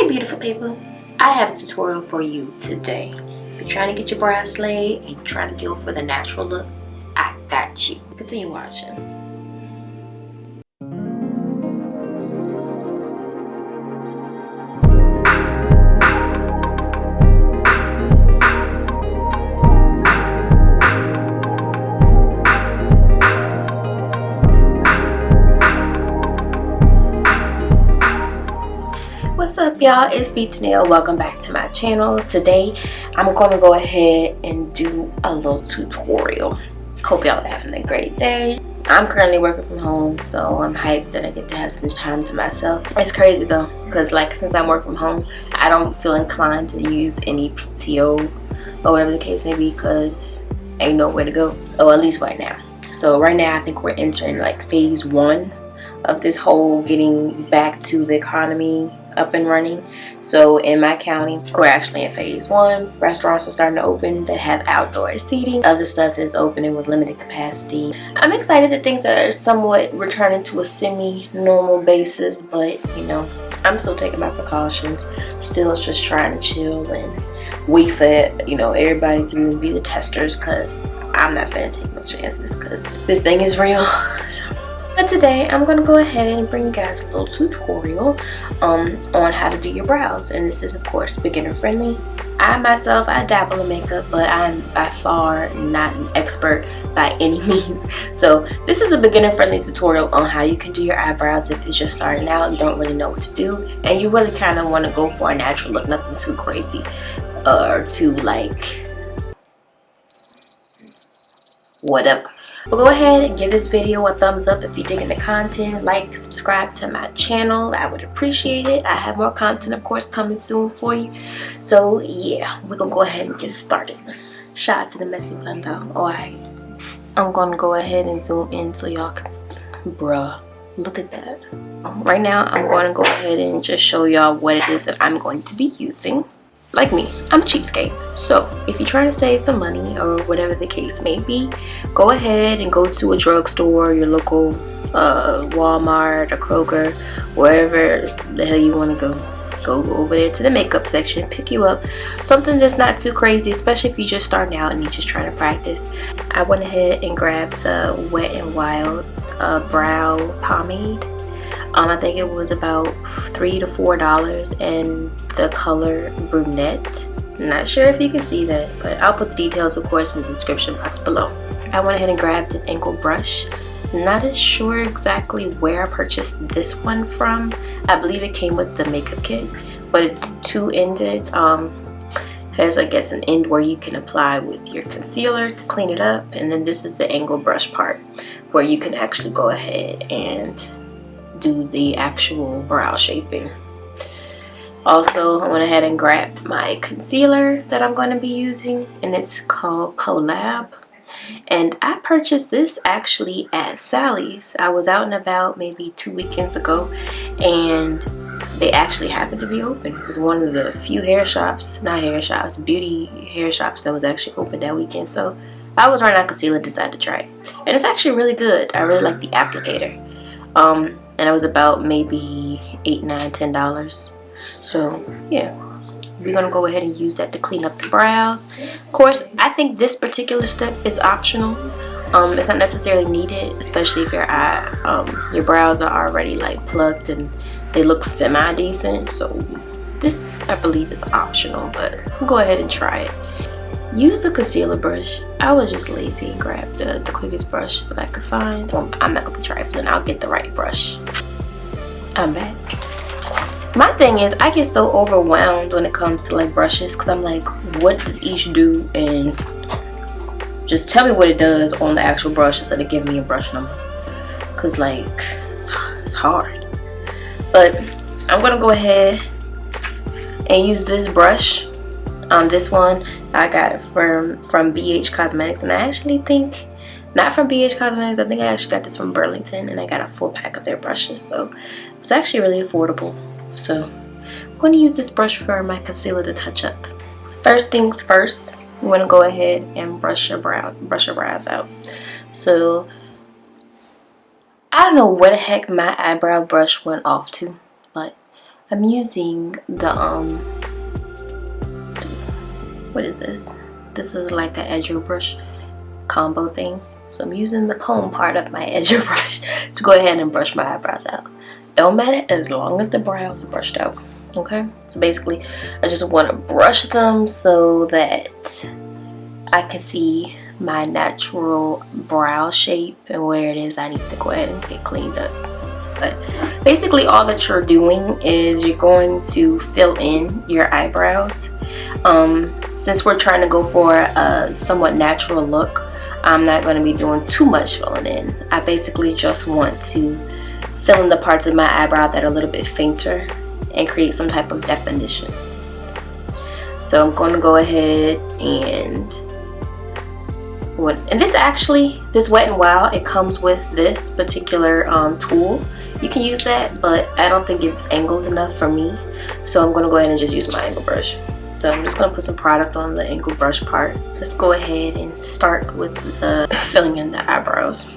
Beautiful people, I have a tutorial for you today. If you're trying to get your brows slayed and you're trying to go for the natural look, I got you. Continue watching. What's up, y'all? It's Teneille. Welcome back to my channel. Today I'm going to go ahead and do a little tutorial. Hope y'all are having a great day. I'm currently working from home, so I'm hyped that I get to have some time to myself. It's crazy though, because since I'm working from home, I don't feel inclined to use any PTO or whatever the case may be, because ain't nowhere to go, or at least right now. So right now I think we're entering phase 1 of this whole getting back to the economy up and running. So in my county, we're actually in phase 1. Restaurants are starting to open that have outdoor seating. Other stuff is opening with limited capacity. I'm excited that things are somewhat returning to a semi-normal basis, but I'm still taking my precautions. Still just trying to chill and wait for everybody to be the testers, because I'm not finna take no chances, because this thing is real. But today I'm going to go ahead and bring you guys a little tutorial on how to do your brows, and this is of course beginner friendly. I dabble in makeup, but I'm by far not an expert by any means. So this is a beginner friendly tutorial on how you can do your eyebrows if you're just starting out, you don't really know what to do, and you really kind of want to go for a natural look, nothing too crazy or too whatever. But go ahead and give this video a thumbs up if you're digging the content. Like, subscribe to my channel. I would appreciate it. I have more content, of course, coming soon for you. So yeah, we're gonna go ahead and get started. Shout out to the messy blend though. Alright, I'm gonna go ahead and zoom in so y'all can see. Bruh, look at that. Right now I'm going to go ahead and just show y'all what it is that I'm going to be using. Like me, I'm a cheapskate. So if you're trying to save some money or whatever the case may be, go ahead and go to a drugstore, your local Walmart or Kroger, wherever the hell you want to go over there to the makeup section, pick you up something that's not too crazy, especially if you're just starting out and you're just trying to practice. I went ahead and grabbed the Wet n Wild brow pomade. I think it was about $3 to $4, and the color Brunette. Not sure if you can see that, but I'll put the details, of course, in the description box below. I went ahead and grabbed an angled brush. Not as sure exactly where I purchased this one from. I believe it came with the makeup kit, but it's two-ended. Has, I guess, an end where you can apply with your concealer to clean it up, and then this is the angled brush part where you can actually go ahead and do the actual brow shaping. Also, I went ahead and grabbed my concealer that I'm going to be using, and it's called Collab, and I purchased this actually at Sally's. I was out and about maybe 2 weekends ago, and they actually happened to be open. It was one of the few beauty hair shops that was actually open that weekend. So I was running out of concealer, decided to try it, and it's actually really good. I really like the applicator. And it was about maybe $8, $9, $10. So yeah, we're gonna go ahead and use that to clean up the brows. Of course, I think this particular step is optional. It's not necessarily needed, especially if your brows are already plucked and they look semi-decent. So this, I believe, is optional, but go ahead and try it. Use the concealer brush. I was just lazy and grabbed the quickest brush that I could find. Well, I'm not gonna be trifling. I'll get the right brush. I'm back. My thing is, I get so overwhelmed when it comes to brushes, because I'm like, what does each do? And just tell me what it does on the actual brush instead of giving me a brush number, because it's hard. But I'm gonna go ahead and use this brush. This one I got it from BH Cosmetics, and I actually think not from BH Cosmetics. I think I actually got this from Burlington, and I got a full pack of their brushes, so it's actually really affordable. So I'm going to use this brush for my concealer to touch up. First things first, you want to go ahead and brush your brows out. So I don't know where the heck my eyebrow brush went off to, but I'm using the what is this? This is like an edger brush combo thing. So I'm using the comb part of my edger brush to go ahead and brush my eyebrows out. Don't matter as long as the brows are brushed out. Okay, so basically I just want to brush them so that I can see my natural brow shape and where it is I need to go ahead and get cleaned up. But basically all that you're doing is you're going to fill in your eyebrows. Since we're trying to go for a somewhat natural look, I'm not going to be doing too much filling in. I basically just want to fill in the parts of my eyebrow that are a little bit fainter and create some type of definition. So I'm going to go ahead and this Wet n Wild, it comes with this particular tool. You can use that, but I don't think it's angled enough for me, so I'm going to go ahead and just use my angle brush. So I'm just going to put some product on the angle brush part. Let's go ahead and start with the filling in the eyebrows.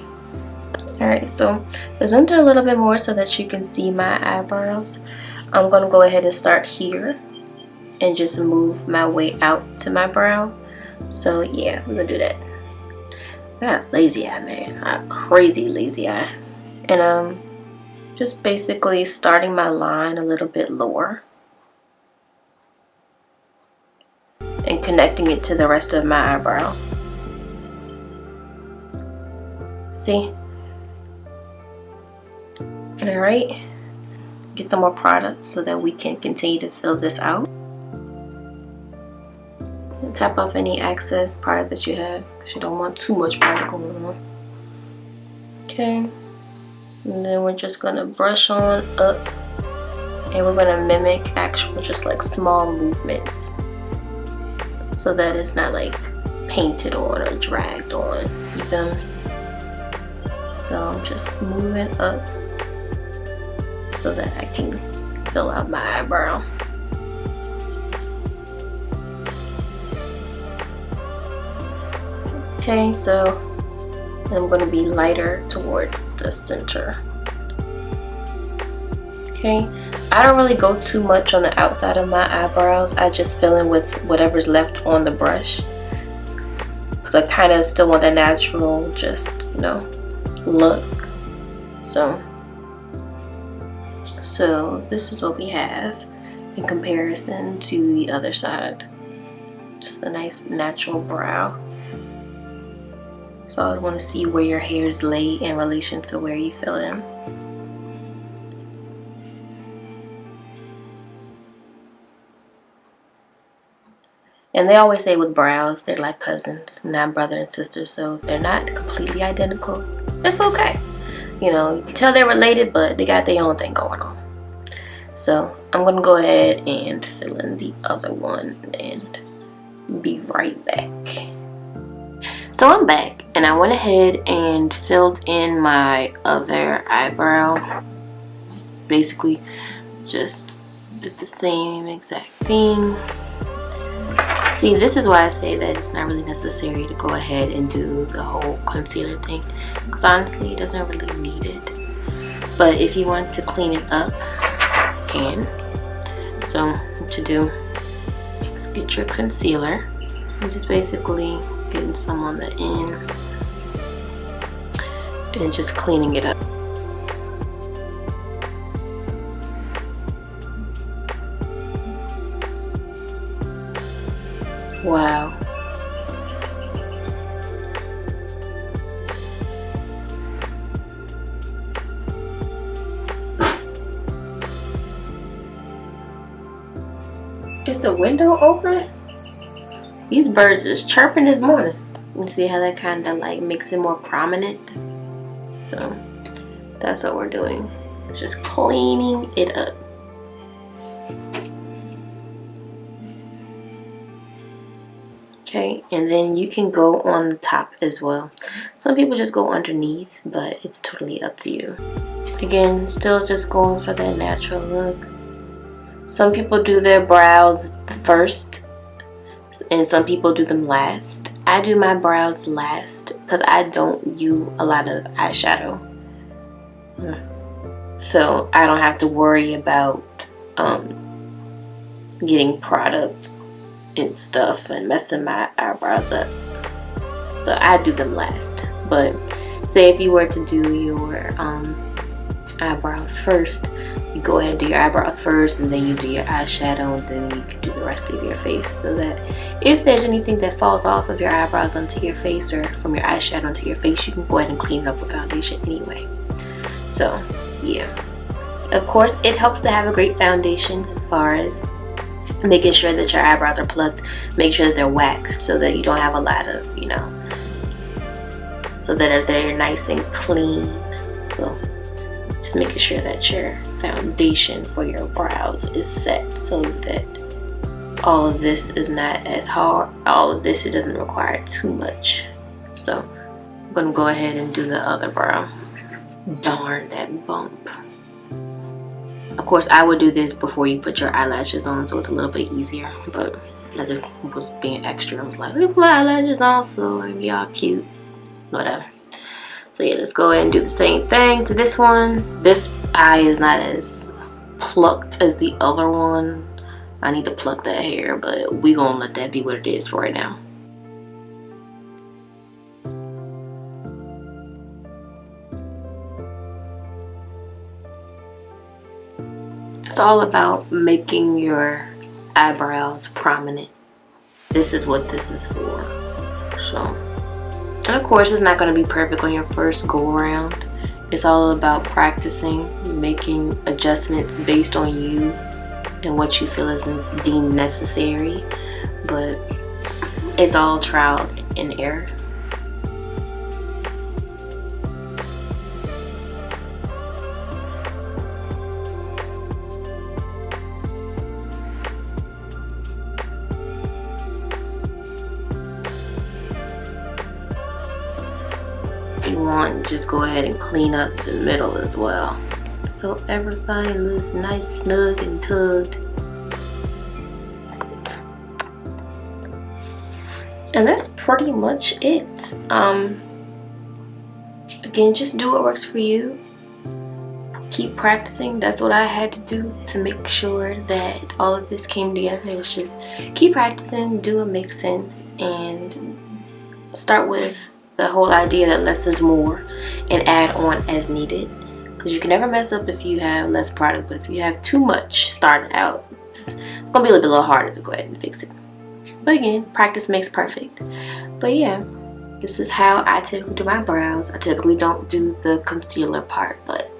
Alright, so I zoomed in a little bit more so that you can see my eyebrows. I'm going to go ahead and start here and just move my way out to my brow. So yeah, we're going to do that. I got a lazy eye, man. A crazy lazy eye. And just basically starting my line a little bit lower and connecting it to the rest of my eyebrow. See? Alright. Get some more product so that we can continue to fill this out. And tap off any excess product that you have because you don't want too much product going on. Okay. And then we're just going to brush on up and we're going to mimic actual just like small movements so that it's not like painted on or dragged on. You feel me? So I'm just moving up so that I can fill out my eyebrow. Okay, so I'm going to be lighter towards the center. Okay, I don't really go too much on the outside of my eyebrows. I just fill in with whatever's left on the brush because I kind of still want a natural, just, you know, look. So this is what we have in comparison to the other side. Just a nice natural brow. So I want to see where your hairs lay in relation to where you fill in. And they always say with brows, they're like cousins, not brother and sister. So if they're not completely identical, it's okay. You know, you can tell they're related, but they got their own thing going on. So I'm going to go ahead and fill in the other one and be right back. So I'm back and I went ahead and filled in my other eyebrow. Basically just did the same exact thing. See, this is why I say that it's not really necessary to go ahead and do the whole concealer thing, because honestly it doesn't really need it. But if you want to clean it up, you can. So what you do is get your concealer and just basically getting some on the end and just cleaning it up. Wow. Is the window open? These birds is chirping this morning. You see how that kind of like makes it more prominent? So that's what we're doing. It's just cleaning it up. Okay, and then you can go on the top as well. Some people just go underneath, but it's totally up to you. Again, still just going for that natural look. Some people do their brows first, and some people do them last. I do my brows last because I don't use a lot of eyeshadow. So I don't have to worry about getting product and stuff and messing my eyebrows up. So I do them last. But say if you were to do your eyebrows first, you go ahead and do your eyebrows first, and then you do your eyeshadow, and then you can do the rest of your face, so that if there's anything that falls off of your eyebrows onto your face or from your eyeshadow onto your face, you can go ahead and clean it up with foundation anyway. So yeah, of course it helps to have a great foundation as far as making sure that your eyebrows are plucked, make sure that they're waxed so that you don't have a lot of, you know, so that they're nice and clean. So just making sure that your foundation for your brows is set so that all of this is not as hard. All of this, it doesn't require too much. So I'm gonna go ahead and do the other brow. Darn that bump. Of course, I would do this before you put your eyelashes on, so it's a little bit easier, but I just was being extra. I was like, let me put my eyelashes on so I'm y'all cute. Whatever. So yeah, let's go ahead and do the same thing to this one. This eye is not as plucked as the other one. I need to pluck that hair, but we gonna let that be what it is for right now. It's all about making your eyebrows prominent. This is what this is for. So, and of course, it's not going to be perfect on your first go around. It's all about practicing, making adjustments based on you and what you feel is deemed necessary. But it's all trial and error. You want to just go ahead and clean up the middle as well, so everything looks nice, snug, and tugged. And that's pretty much it. Again, just do what works for you. Keep practicing. That's what I had to do to make sure that all of this came together. It was just keep practicing, do what makes sense, and start with the whole idea that less is more and add on as needed, because you can never mess up if you have less product, but if you have too much starting out, it's gonna be a little harder to go ahead and fix it. But again, practice makes perfect. But yeah, this is how I typically do my brows. I typically don't do the concealer part, but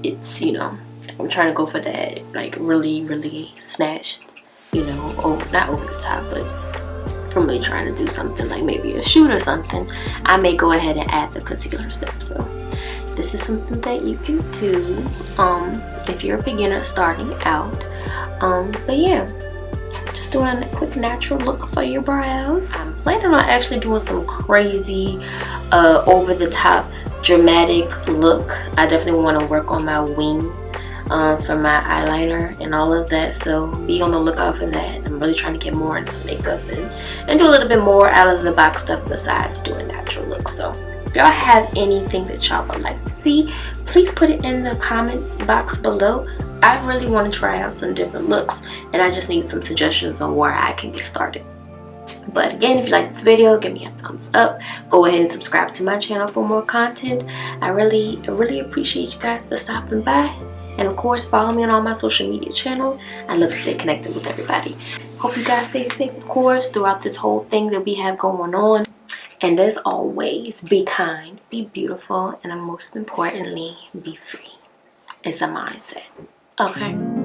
it's, you know, I'm trying to go for that like really snatched, you know, not over the top, but from me trying to do something like maybe a shoot or something, I may go ahead and add the concealer step. So this is something that you can do if you're a beginner starting out. But yeah, just doing a quick natural look for your brows. I'm planning on actually doing some crazy over the top dramatic look. I definitely want to work on my wing for my eyeliner and all of that, so be on the lookout for that. I'm really trying to get more into makeup and do a little bit more out of the box stuff besides doing natural looks. So if y'all have anything that y'all would like to see, please put it in the comments box below. I really want to try out some different looks, and I just need some suggestions on where I can get started. But again, if you like this video, give me a thumbs up. Go ahead and subscribe to my channel for more content. I really appreciate you guys for stopping by. And of course, follow me on all my social media channels. I love to stay connected with everybody. Hope you guys stay safe, of course, throughout this whole thing that we have going on. And as always, be kind, be beautiful, and most importantly, be free. It's a mindset. Okay?